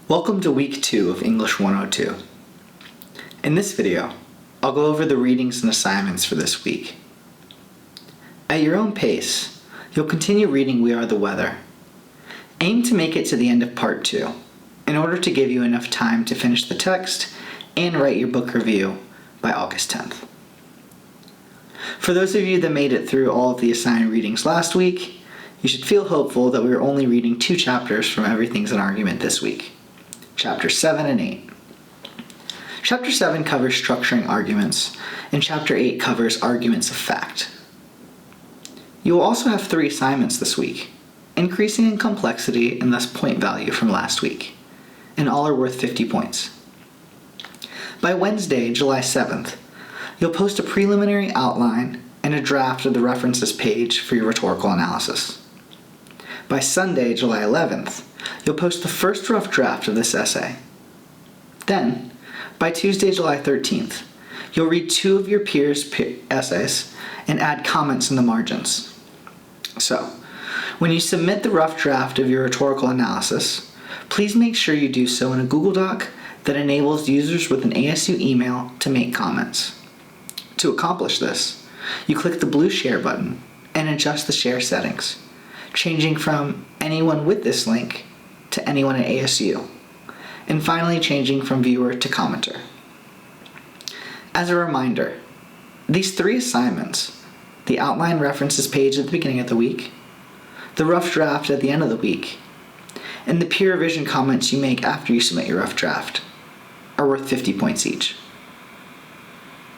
Welcome to week 2 of English 102. In this video, I'll go over the readings and assignments for this week. At your own pace, you'll continue reading We Are the Weather. Aim to make it to the end of part 2 in order to give you enough time to finish the text and write your book review by August 10th. For those of you that made it through all of the assigned readings last week, you should feel hopeful that we are only reading 2 chapters from Everything's an Argument this week. Chapters 7 and 8. Chapter 7 covers structuring arguments, and Chapter 8 covers arguments of fact. You will also have 3 assignments this week, increasing in complexity and thus point value from last week, and all are worth 50 points. By Wednesday, July 7th, you'll post a preliminary outline and a draft of the references page for your rhetorical analysis. By Sunday, July 11th, you'll post the first rough draft of this essay. Then, by Tuesday, July 13th, you'll read 2 of your peers' essays and add comments in the margins. So, when you submit the rough draft of your rhetorical analysis, please make sure you do so in a Google Doc that enables users with an ASU email to make comments. To accomplish this, you click the blue Share button and adjust the share settings, changing from anyone with this link to anyone at ASU, and finally changing from viewer to commenter. As a reminder, these 3 assignments, the outline references page at the beginning of the week, the rough draft at the end of the week, and the peer revision comments you make after you submit your rough draft, are worth 50 points each.